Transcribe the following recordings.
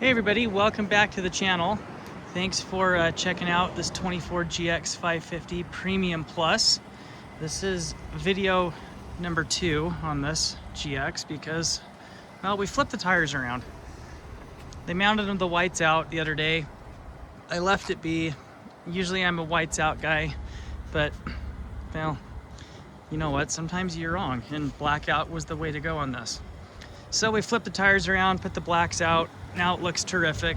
Hey everybody, welcome back to the channel. Thanks for checking out this 24 GX550 Premium Plus. This is video number 2 on this GX because, well, we flipped the tires around. They mounted them the whites out the other day. I left it be. Usually I'm a whites out guy, but, well, you know what? Sometimes you're wrong, and blackout was the way to go on this. So we flipped the tires around, put the blacks out. Now it looks terrific.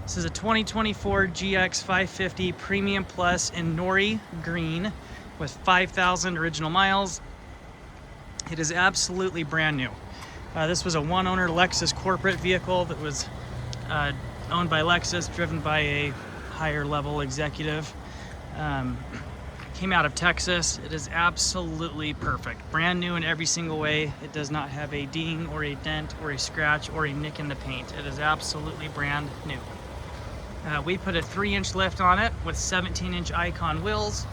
This is a 2024 GX550 Premium Plus in Nori Green with 5,000 original miles. It is absolutely brand new. This was a one-owner Lexus corporate vehicle that was owned by Lexus, driven by a higher level executive. Came out of Texas. It is absolutely perfect. Brand new in every single way. It does not have a ding or a dent or a scratch or a nick in the paint. It is absolutely brand new. We put a 3-inch lift on it with 17-inch Icon wheels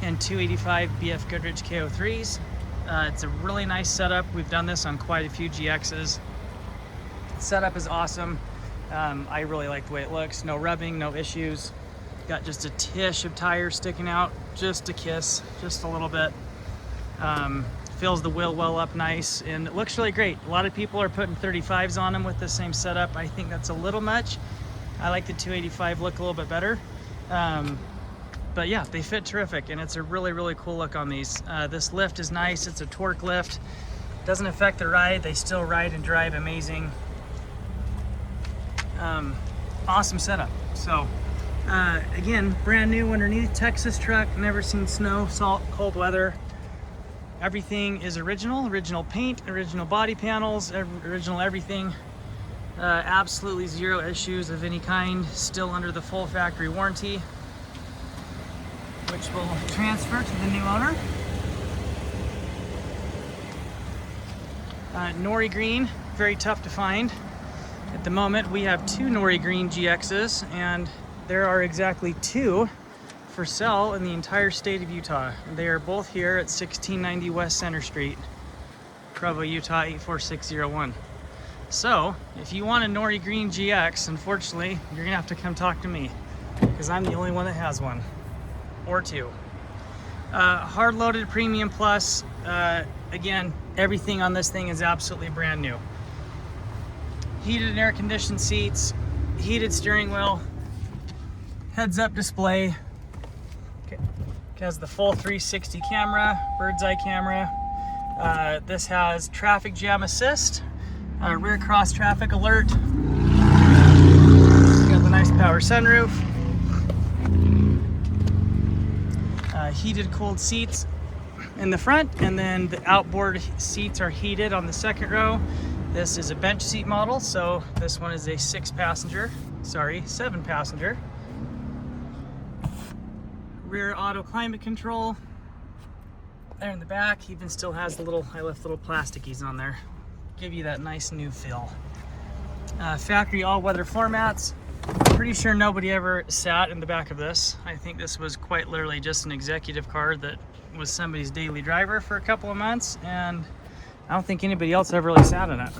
and 285 BFGoodrich KO3s. It's a really nice setup. We've done this on quite a few GXs. The setup is awesome. I really like the way it looks. No rubbing, no issues. Got just a tish of tires sticking out, just a kiss, just a little bit. Fills the wheel well up nice, and it looks really great. A lot of people are putting 35s on them with the same setup. I think that's a little much. I like the 285 look a little bit better. But yeah, they fit terrific, and it's a really, really cool look on these. This lift is nice. It's a Torq lift. Doesn't affect the ride. They still ride and drive amazing. Awesome setup. So. Again, brand new underneath, Texas truck, never seen snow, salt, cold weather. Everything is original paint, original body panels, original everything. Absolutely zero issues of any kind, still under the full factory warranty, which will transfer to the new owner. Nori Green, very tough to find. At the moment, we have 2 Nori Green GXs, and there are exactly 2 for sale in the entire state of Utah. They are both here at 1690 West Center Street, Provo, Utah 84601. So, if you want a Nori Green GX, unfortunately, you're gonna have to come talk to me, because I'm the only one that has one, or 2. Hard-loaded Premium Plus. Again, everything on this thing is absolutely brand new. Heated and air-conditioned seats, heated steering wheel, heads-up display. Okay. It has the full 360 camera, bird's eye camera. This has traffic jam assist, rear cross traffic alert. Got the nice power sunroof. Heated cooled seats in the front, and then the outboard seats are heated on the second row. This is a bench seat model, so this one is a 7-passenger. Rear auto climate control. There in the back, even still has the little, I left little plastickies on there. Give you that nice new feel. Factory all-weather floor mats. Pretty sure nobody ever sat in the back of this. I think this was quite literally just an executive car that was somebody's daily driver for a couple of months, and I don't think anybody else ever really sat in it.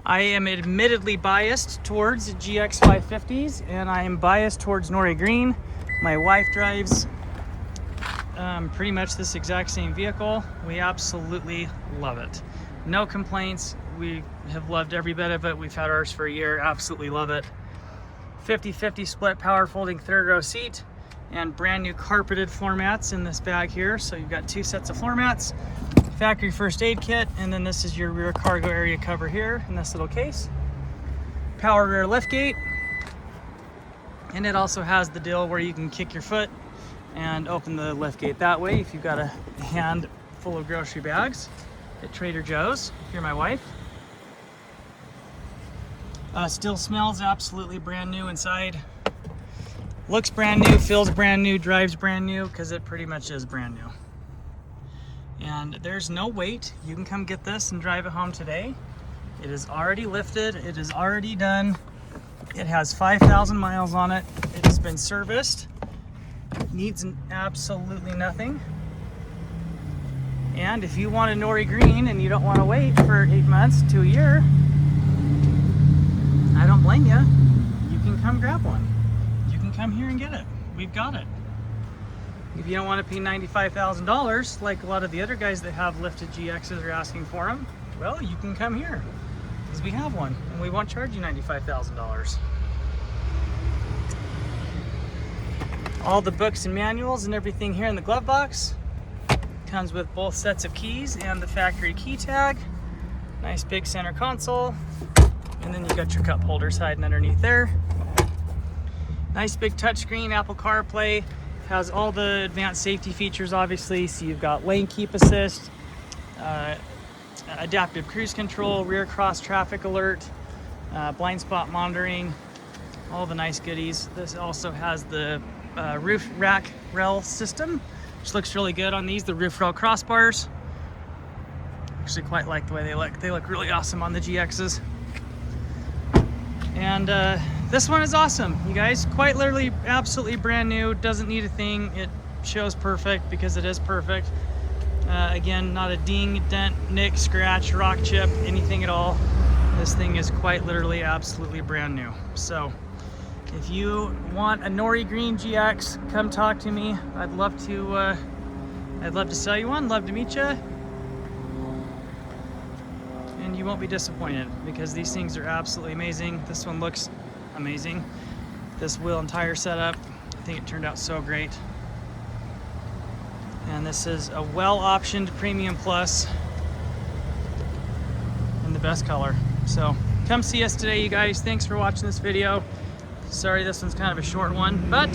I am admittedly biased towards GX550s, and I am biased towards Nori Green. My wife drives pretty much this exact same vehicle. We absolutely love it. No complaints. We have loved every bit of it. We've had ours for a year. Absolutely love it. 50-50 split power folding third row seat, and brand new carpeted floor mats in this bag here. So you've got 2 sets of floor mats. Factory first aid kit, and then this is your rear cargo area cover here in this little case. Power rear liftgate, and it also has the deal where you can kick your foot and open the liftgate that way if you've got a hand full of grocery bags at Trader Joe's. You're my wife. Still smells absolutely brand new inside. Looks brand new, feels brand new, drives brand new, because it pretty much is brand new. And there's no wait. You can come get this and drive it home today. It is already lifted. It is already done. It has 5,000 miles on it. It has been serviced. It needs absolutely nothing. And if you want a Nori Green and you don't want to wait for 8 months to a year, behind you, you can come grab one. You can come here and get it. We've got it. If you don't want to pay $95,000 like a lot of the other guys that have lifted GXs are asking for them, well, you can come here because we have one and we won't charge you $95,000. All the books and manuals and everything here in the glove box. Comes with both sets of keys and the factory key tag. Nice big center console. And then you got your cup holders hiding underneath there. Nice big touchscreen, Apple CarPlay. Has all the advanced safety features, obviously. So you've got lane keep assist, adaptive cruise control, rear cross traffic alert, blind spot monitoring, all the nice goodies. This also has the roof rack rail system, which looks really good on these, the roof rail crossbars. Actually quite like the way they look. They look really awesome on the GXs. And this one is awesome, you guys. Quite literally absolutely brand new. Doesn't need a thing. It shows perfect because it is perfect. Again, not a ding, dent, nick, scratch, rock chip, anything at all. This thing is quite literally absolutely brand new. So if you want a Nori Green GX, come talk to me. I'd love to sell you one. Love to meet you. And you won't be disappointed because these things are absolutely amazing. This one looks amazing. This wheel and tire setup, I think it turned out so great. And this is a well-optioned Premium Plus in the best color. So come see us today, you guys. Thanks for watching this video. Sorry this one's kind of a short one, but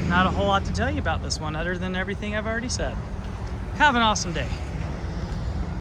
not a whole lot to tell you about this one other than everything I've already said. Have an awesome day.